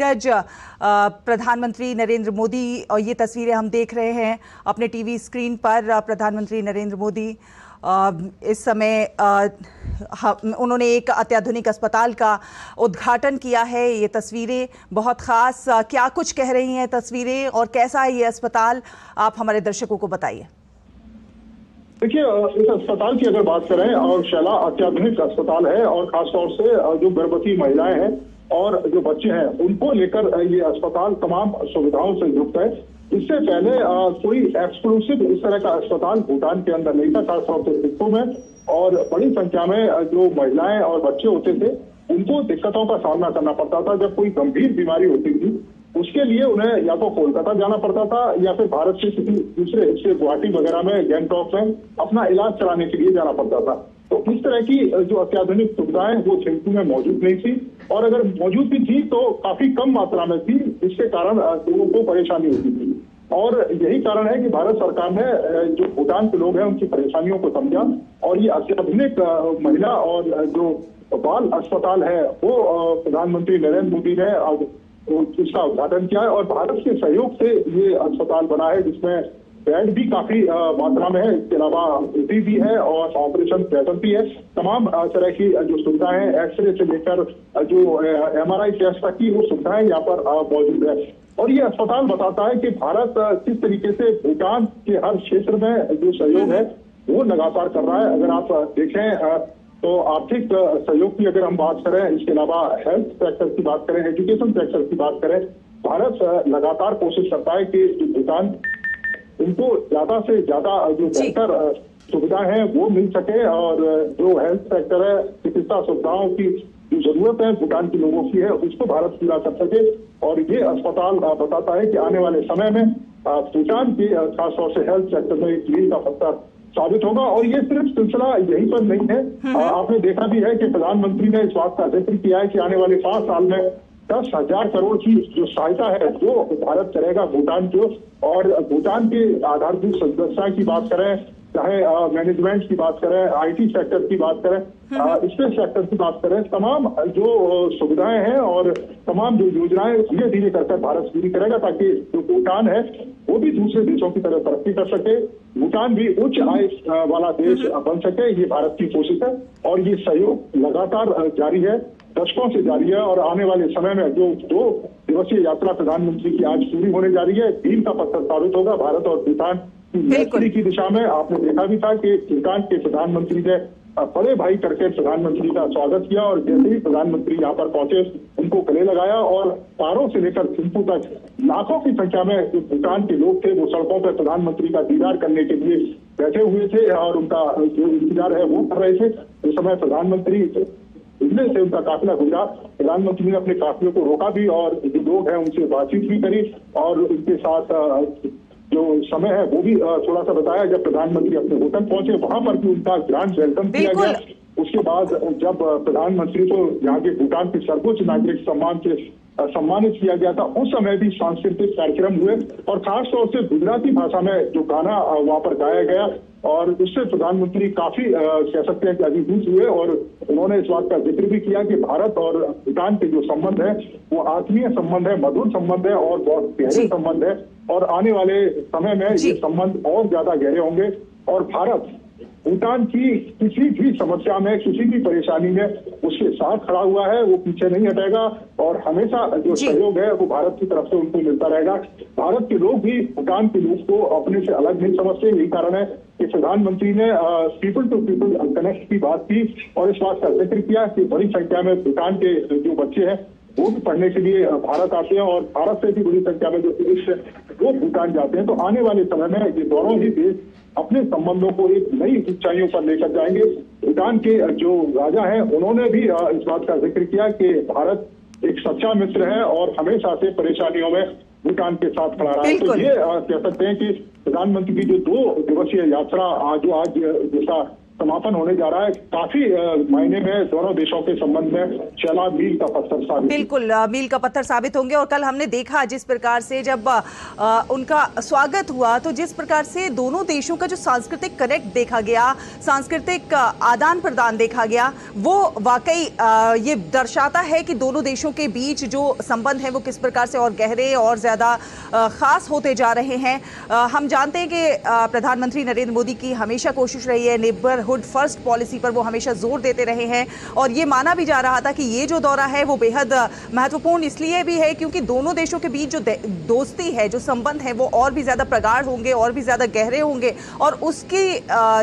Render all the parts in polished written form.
नीरज, प्रधानमंत्री नरेंद्र मोदी, और ये तस्वीरें हम देख रहे हैं अपने टीवी स्क्रीन पर। प्रधानमंत्री नरेंद्र मोदी इस समय उन्होंने एक अत्याधुनिक अस्पताल का उद्घाटन किया है। ये तस्वीरें बहुत खास, क्या कुछ कह रही हैं तस्वीरें और कैसा है ये अस्पताल, आप हमारे दर्शकों को बताइए। देखिए, इस अस्पताल की अगर बात करें और शैला अत्याधुनिक अस्पताल है और खासतौर से जो गर्भवती महिलाएं हैं और जो बच्चे हैं उनको लेकर ये अस्पताल तमाम सुविधाओं से युक्त है। इससे पहले कोई एक्सक्लूसिव इस तरह का अस्पताल भूटान के अंदर नहीं था, खासतौर से सिक्कों में, और बड़ी संख्या में जो महिलाएं और बच्चे होते थे उनको दिक्कतों का सामना करना पड़ता था। जब कोई गंभीर बीमारी होती थी उसके लिए उन्हें या तो कोलकाता जाना पड़ता था या फिर भारत के किसी दूसरे हिस्से, गुवाहाटी वगैरह में, गैंगटॉक में अपना इलाज कराने के लिए जाना पड़ता था। तो इस तरह की जो अत्याधुनिक सुविधाएं वो थिम्पू में मौजूद नहीं थी, और अगर मौजूद भी थी तो काफी कम मात्रा में थी। इसके कारण लोगों को परेशानी होती थी, और यही कारण है कि भारत सरकार ने जो भूटान के लोग हैं उनकी परेशानियों को समझा और ये अत्याधुनिक महिला और जो बाल अस्पताल है वो प्रधानमंत्री नरेंद्र मोदी ने इसका उद्घाटन किया है। और भारत के सहयोग से ये अस्पताल बना है जिसमें बेड भी काफी मात्रा में है, इसके अलावा ओटी भी है और ऑपरेशन थिएटर भी है। तमाम तरह की जो सुविधाएं हैं, एक्सरे से लेकर जो MRI टेस्ट तक की वो सुविधाएं यहाँ पर मौजूद है। और ये अस्पताल बताता है कि भारत किस तरीके से भूटान के हर क्षेत्र में जो सहयोग है वो लगातार कर रहा है। अगर आप देखें तो आर्थिक सहयोग की अगर हम बात करें, इसके अलावा हेल्थ सेक्टर की बात करें, एजुकेशन सेक्टर की बात करें, भारत लगातार कोशिश करता है कि भूटान उनको ज्यादा से ज्यादा जो बेहतर सुविधाएं हैं वो मिल सके, और जो हेल्थ सेक्टर है, चिकित्सा सुविधाओं की जो जरूरत है भूटान के लोगों की है उसको भारत पूरा कर सके। और ये अस्पताल बताता है कि आने वाले समय में भूटान के खासतौर से हेल्थ सेक्टर में एक मील का पत्थर साबित होगा। और ये सिर्फ सिलसिला यहीं पर नहीं है, आपने देखा भी है कि प्रधानमंत्री ने इस बात का जिक्र किया है कि आने वाले 5 साल में 10,000 करोड़ की जो सहायता है वो भारत करेगा भूटान को। और भूटान के आधारभूत संरचना की बात करें, चाहे मैनेजमेंट की बात करें, IT सेक्टर की बात करें, स्पेस सेक्टर की बात करें, तमाम जो सुविधाएं हैं और तमाम जो योजनाएं धीरे धीरे कर भारत पूरी करेगा ताकि जो भूटान है वो भी दूसरे देशों की तरह तरक्की कर सके, भूटान भी उच्च आय वाला देश बन सके। ये भारत की कोशिश है और ये सहयोग लगातार जारी है, दशकों से जारी है। और आने वाले समय में जो 2 दिवसीय यात्रा प्रधानमंत्री की आज पूरी होने जा रही है, मील का पत्थर साबित होगा भारत और भूटान मैत्री की दिशा में। आपने देखा भी था कि भूटान के प्रधानमंत्री ने बड़े भाई करके प्रधानमंत्री का स्वागत किया, और जैसे ही प्रधानमंत्री यहाँ पर पहुंचे उनको गले लगाया, और पारो से लेकर थिम्पू तक लाखों की संख्या में जो भूटान के लोग थे वो सड़कों पर प्रधानमंत्री का दीदार करने के लिए बैठे हुए थे और उनका जो इंतजार है वो कर रहे थे। उस समय प्रधानमंत्री इनमें से उनका काफिला गुजरा, प्रधानमंत्री ने अपने काफिले को रोका भी और जो लोग हैं उनसे बातचीत भी करी और उनके साथ जो समय है वो भी थोड़ा सा बताया। जब प्रधानमंत्री अपने होटल पहुंचे वहां पर भी उनका ग्रांड वेलकम किया गया। उसके बाद जब प्रधानमंत्री को यहाँ के भूटान के सर्वोच्च नागरिक सम्मान से सम्मानित किया गया था, उस समय भी सांस्कृतिक कार्यक्रम हुए और खासतौर से गुजराती भाषा में जो गाना वहां पर गाया गया, और उससे प्रधानमंत्री काफी कह सकते हैं कि अभिभूत हुए। और उन्होंने इस बात का जिक्र भी किया कि भारत और भूटान के जो संबंध है वो आत्मीय संबंध है, मधुर संबंध है और बहुत गहरे संबंध है, और आने वाले समय में ये संबंध और ज्यादा गहरे होंगे। और भारत भूटान की किसी भी समस्या में, किसी भी परेशानी में उसके साथ खड़ा हुआ है, वो पीछे नहीं हटेगा, और हमेशा जो सहयोग है वो भारत की तरफ से उनको मिलता रहेगा। भारत के लोग भी भूटान के लोग को अपने से अलग नहीं समझते। यही कारण है कि प्रधानमंत्री ने पीपल टू पीपल कनेक्ट की बात की और इस बात का जिक्र किया कि बड़ी संख्या में भूटान के जो बच्चे हैं वो भी पढ़ने के लिए भारत आते हैं, और भारत से भी बड़ी संख्या में जो टूरिस्ट है वो भूटान जाते हैं। तो आने वाले समय में ये दोनों ही देश अपने संबंधों को एक नई ऊंचाइयों पर लेकर जाएंगे। भूटान के जो राजा हैं उन्होंने भी इस बात का जिक्र किया कि भारत एक सच्चा मित्र है और हमेशा से परेशानियों में भूटान के साथ खड़ा रहा है। तो ये कह सकते हैं कि प्रधानमंत्री की जो 2 दिवसीय यात्रा जो आज जिसका समापन होने जा रहा है। काफी मायने में दोनों देशों के संबंध में शैला मील का पत्थर साबित, बिल्कुल मील का पत्थर साबित होंगे। और कल हमने देखा जिस प्रकार से जब उनका स्वागत हुआ, तो जिस प्रकार से दोनों देशों का जो सांस्कृतिक कनेक्ट देखा गया, सांस्कृतिक आदान प्रदान देखा गया, वो वाकई ये दर्शाता है कि दोनों देशों के बीच जो संबंध है वो किस प्रकार से और गहरे और ज्यादा खास होते जा रहे हैं। हम जानते हैं कि प्रधानमंत्री नरेंद्र मोदी की हमेशा कोशिश रही है, नेबरहुड फर्स्ट पॉलिसी पर वो हमेशा जोर देते रहे हैं। और ये माना भी जा रहा था कि ये जो दौरा है वो बेहद महत्वपूर्ण इसलिए भी है क्योंकि दोनों देशों के बीच जो दोस्ती है, जो संबंध है, वो और भी ज्यादा प्रगाढ़ होंगे, और भी ज्यादा गहरे होंगे। और उसकी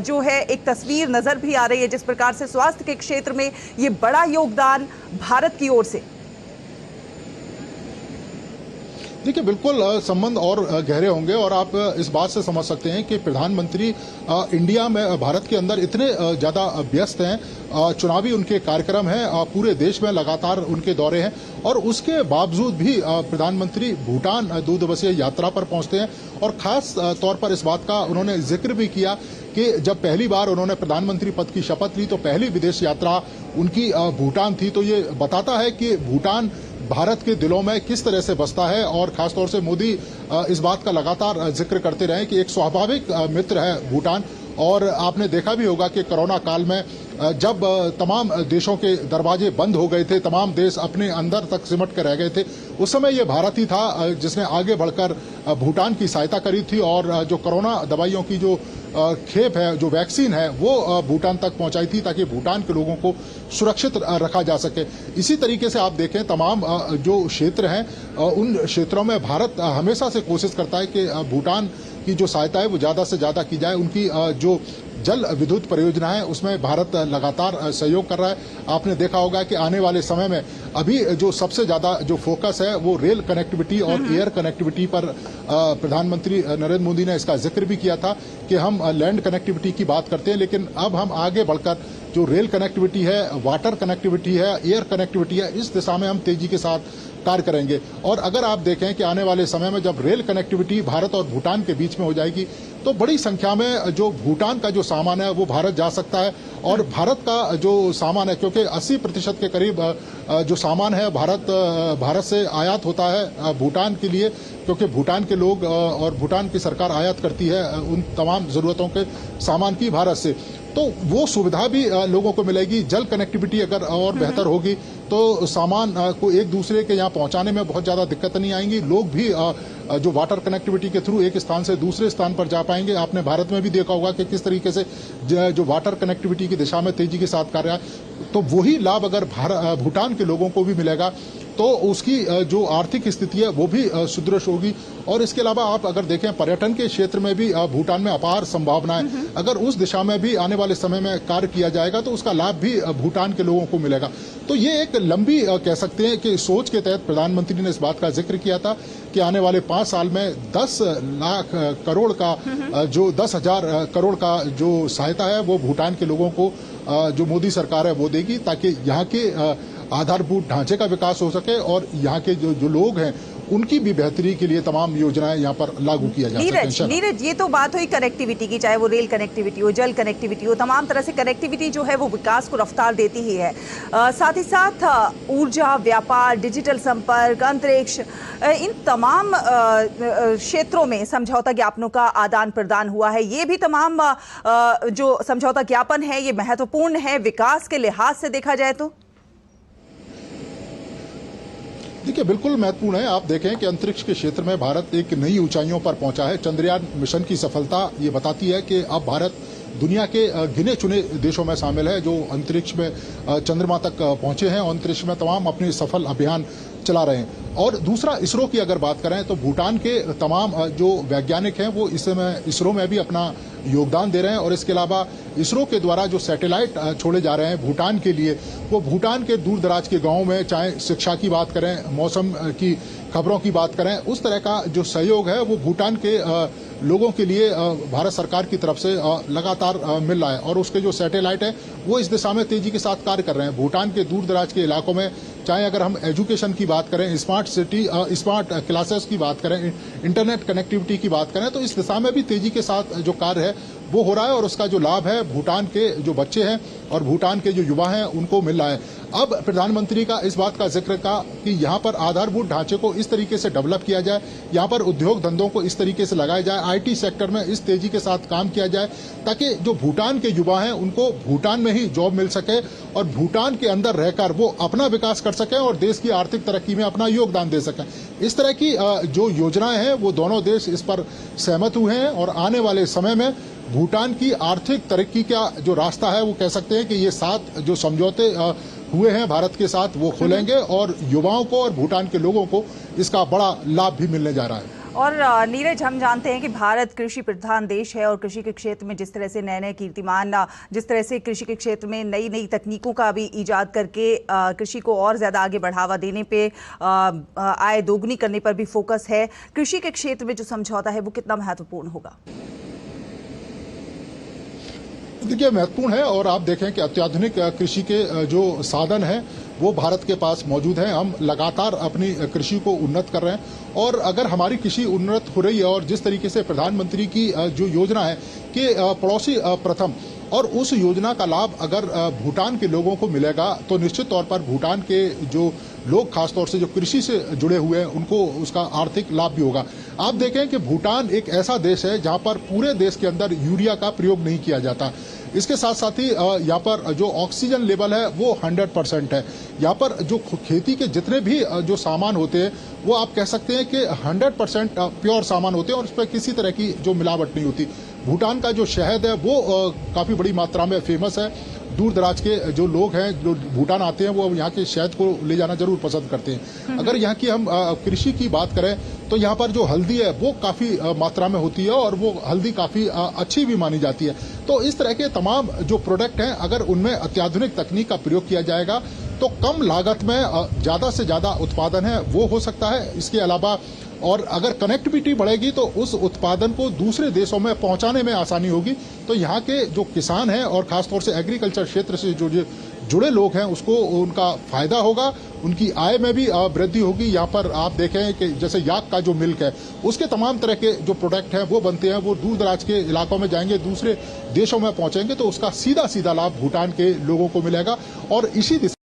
जो है एक तस्वीर नजर भी आ रही है, जिस प्रकार से स्वास्थ्य के क्षेत्र में ये बड़ा योगदान भारत की ओर से। देखिए, बिल्कुल संबंध और गहरे होंगे और आप इस बात से समझ सकते हैं कि प्रधानमंत्री इंडिया में, भारत के अंदर इतने ज्यादा व्यस्त हैं, चुनावी उनके कार्यक्रम हैं, पूरे देश में लगातार उनके दौरे हैं, और उसके बावजूद भी प्रधानमंत्री भूटान 2 दिवसीय यात्रा पर पहुंचते हैं। और खास तौर पर इस बात का उन्होंने जिक्र भी किया कि जब पहली बार उन्होंने प्रधानमंत्री पद की शपथ ली तो पहली विदेश यात्रा उनकी भूटान थी। तो ये बताता है कि भूटान भारत के दिलों में किस तरह से बसता है। और खासतौर से मोदी इस बात का लगातार जिक्र करते रहे कि एक स्वाभाविक मित्र है भूटान। और आपने देखा भी होगा कि कोरोना काल में जब तमाम देशों के दरवाजे बंद हो गए थे, तमाम देश अपने अंदर तक सिमट कर रह गए थे, उस समय ये भारत ही था जिसने आगे बढ़कर भूटान की सहायता करी थी और जो कोरोना दवाइयों की जो खेप है, जो वैक्सीन है, वो भूटान तक पहुंचाई थी ताकि भूटान के लोगों को सुरक्षित रखा जा सके। इसी तरीके से आप देखें तमाम जो क्षेत्र हैं उन क्षेत्रों में भारत हमेशा से कोशिश करता है कि भूटान की जो सहायता है वो ज्यादा से ज्यादा की जाए। उनकी जो जल विद्युत परियोजना है उसमें भारत लगातार सहयोग कर रहा है। आपने देखा होगा कि आने वाले समय में अभी जो सबसे ज्यादा जो फोकस है वो रेल कनेक्टिविटी और एयर कनेक्टिविटी पर प्रधानमंत्री नरेंद्र मोदी ने इसका जिक्र भी किया था कि हम लैंड कनेक्टिविटी की बात करते हैं, लेकिन अब हम आगे बढ़कर जो रेल कनेक्टिविटी है, वाटर कनेक्टिविटी है, एयर कनेक्टिविटी है, इस दिशा में हम तेजी के साथ कार्य करेंगे। और अगर आप देखें कि आने वाले समय में जब रेल कनेक्टिविटी भारत और भूटान के बीच में हो जाएगी तो बड़ी संख्या में जो भूटान का जो सामान है वो भारत जा सकता है। और भारत का जो सामान है, क्योंकि 80% के करीब जो सामान है भारत से आयात होता है भूटान के लिए, क्योंकि भूटान के लोग और भूटान की सरकार आयात करती है उन तमाम जरूरतों के सामान की भारत से, तो वो सुविधा भी लोगों को मिलेगी। जल कनेक्टिविटी अगर और बेहतर होगी तो सामान को एक दूसरे के यहाँ पहुंचाने में बहुत ज्यादा दिक्कत नहीं आएंगी। लोग भी जो वाटर कनेक्टिविटी के थ्रू एक स्थान से दूसरे स्थान पर जा पाएंगे। आपने भारत में भी देखा होगा कि किस तरीके से जो वाटर कनेक्टिविटी की दिशा में तेजी के साथ कार्य है, तो वही लाभ अगर भूटान के लोगों को भी मिलेगा तो उसकी जो आर्थिक स्थिति है वो भी सुदृढ़ होगी। और इसके अलावा आप अगर देखें पर्यटन के क्षेत्र में भी भूटान में अपार संभावनाएं, अगर उस दिशा में भी आने वाले समय में कार्य किया जाएगा तो उसका लाभ भी भूटान के लोगों को मिलेगा। तो ये एक लंबी कह सकते हैं कि सोच के तहत प्रधानमंत्री ने इस बात का जिक्र किया था कि आने वाले 5 साल में 10 लाख करोड़ का जो 10,000 करोड़ का जो सहायता है वो भूटान के लोगों को जो मोदी सरकार है वो देगी, ताकि यहाँ के आधारभूत ढांचे का विकास हो सके और यहाँ के जो लोग हैं उनकी भी बेहतरी के लिए तमाम योजनाएं यहाँ पर लागू किया जा सके। नीरज, ये तो बात हुई कनेक्टिविटी की, चाहे वो रेल कनेक्टिविटी हो, जल कनेक्टिविटी हो, तमाम तरह से कनेक्टिविटी जो है वो विकास को रफ्तार देती ही है। साथ ही साथ ऊर्जा, व्यापार, डिजिटल संपर्क, अंतरिक्ष, इन तमाम क्षेत्रों में समझौता ज्ञापनों का आदान प्रदान हुआ है। ये भी तमाम जो समझौता ज्ञापन है ये महत्वपूर्ण है विकास के लिहाज से देखा जाए तो। देखिए, बिल्कुल महत्वपूर्ण है। आप देखें कि अंतरिक्ष के क्षेत्र में भारत एक नई ऊंचाइयों पर पहुंचा है। चंद्रयान मिशन की सफलता ये बताती है कि अब भारत दुनिया के गिने चुने देशों में शामिल है जो अंतरिक्ष में चंद्रमा तक पहुंचे हैं और अंतरिक्ष में तमाम अपने सफल अभियान चला रहे हैं। और दूसरा, इसरो की अगर बात करें तो भूटान के तमाम जो वैज्ञानिक हैं वो इसरो में भी अपना योगदान दे रहे हैं। और इसके अलावा इसरो के द्वारा जो सैटेलाइट छोड़े जा रहे हैं भूटान के लिए, वो भूटान के दूर दराज के गांवों में, चाहे शिक्षा की बात करें, मौसम की खबरों की बात करें, उस तरह का जो सहयोग है वो भूटान के लोगों के लिए भारत सरकार की तरफ से लगातार मिल रहा है। और उसके जो सैटेलाइट है वो इस दिशा में तेजी के साथ कार्य कर रहे हैं। भूटान के दूर दराज के इलाकों में, चाहे अगर हम एजुकेशन की बात करें, स्मार्ट सिटी, स्मार्ट क्लासेस की बात करें, इंटरनेट कनेक्टिविटी की बात करें, तो इस दिशा में भी तेजी के साथ जो कार्य है वो हो रहा है और उसका जो लाभ है भूटान के जो बच्चे हैं और भूटान के जो युवा हैं उनको मिल रहा है। अब प्रधानमंत्री का इस बात का जिक्र था कि यहाँ पर आधारभूत ढांचे को इस तरीके से डेवलप किया जाए, यहाँ पर उद्योग धंधों को इस तरीके से लगाया जाए, आईटी सेक्टर में इस तेजी के साथ काम किया जाए ताकि जो भूटान के युवा हैं उनको भूटान में ही जॉब मिल सके और भूटान के अंदर रहकर वो अपना विकास कर सकें और देश की आर्थिक तरक्की में अपना योगदान दे सकें। इस तरह की जो योजनाएं हैं वो दोनों देश इस पर सहमत हुए हैं और आने वाले समय में भूटान की आर्थिक तरक्की का जो रास्ता है वो कह सकते हैं कि ये 7 जो समझौते हुए हैं भारत के साथ वो खुलेंगे और युवाओं को और भूटान के लोगों को इसका बड़ा लाभ भी मिलने जा रहा है। और नीरज, हम जानते हैं कि भारत कृषि प्रधान देश है और कृषि के क्षेत्र में जिस तरह से नए नए कीर्तिमान, जिस तरह से कृषि के क्षेत्र में नई नई तकनीकों का भी ईजाद करके कृषि को और ज़्यादा आगे बढ़ावा देने पे, आय दोगुनी करने पर भी फोकस है। कृषि के क्षेत्र में जो समझौता है वो कितना महत्वपूर्ण होगा? देखिए, महत्वपूर्ण है और आप देखें कि अत्याधुनिक कृषि के जो साधन हैं वो भारत के पास मौजूद हैं। हम लगातार अपनी कृषि को उन्नत कर रहे हैं और अगर हमारी कृषि उन्नत हो रही है और जिस तरीके से प्रधानमंत्री की जो योजना है कि पड़ोसी प्रथम, और उस योजना का लाभ अगर भूटान के लोगों को मिलेगा तो निश्चित तौर पर भूटान के जो लोग खासतौर से जो कृषि से जुड़े हुए हैं उनको उसका आर्थिक लाभ भी होगा। आप देखें कि भूटान एक ऐसा देश है जहां पर पूरे देश के अंदर यूरिया का प्रयोग नहीं किया जाता। इसके साथ साथ ही यहाँ पर जो ऑक्सीजन लेवल है वो 100% है। यहाँ पर जो खेती के जितने भी जो सामान होते हैं वो आप कह सकते हैं कि 100% प्योर सामान होते हैं और उस पर किसी तरह की जो मिलावट नहीं होती। भूटान का जो शहद है वो काफी बड़ी मात्रा में फेमस है। दूर दराज के जो लोग हैं जो भूटान आते हैं वो यहाँ के शहद को ले जाना जरूर पसंद करते हैं। अगर यहाँ की हम कृषि की बात करें तो यहाँ पर जो हल्दी है वो काफी मात्रा में होती है और वो हल्दी काफी अच्छी भी मानी जाती है। तो इस तरह के तमाम जो प्रोडक्ट हैं अगर उनमें अत्याधुनिक तकनीक का प्रयोग किया जाएगा तो कम लागत में ज्यादा से ज्यादा उत्पादन है वो हो सकता है। इसके अलावा और अगर कनेक्टिविटी बढ़ेगी तो उस उत्पादन को दूसरे देशों में पहुंचाने में आसानी होगी। तो यहाँ के जो किसान हैं और खासतौर से एग्रीकल्चर क्षेत्र से जो जुड़े लोग हैं उसको उनका फायदा होगा, उनकी आय में भी वृद्धि होगी। यहाँ पर आप देखें कि जैसे याक का जो मिल्क है उसके तमाम तरह के जो प्रोडक्ट हैं वो बनते हैं, वो दूर दराज के इलाकों में जाएंगे, दूसरे देशों में पहुंचेंगे तो उसका सीधा सीधा लाभ भूटान के लोगों को मिलेगा और इसी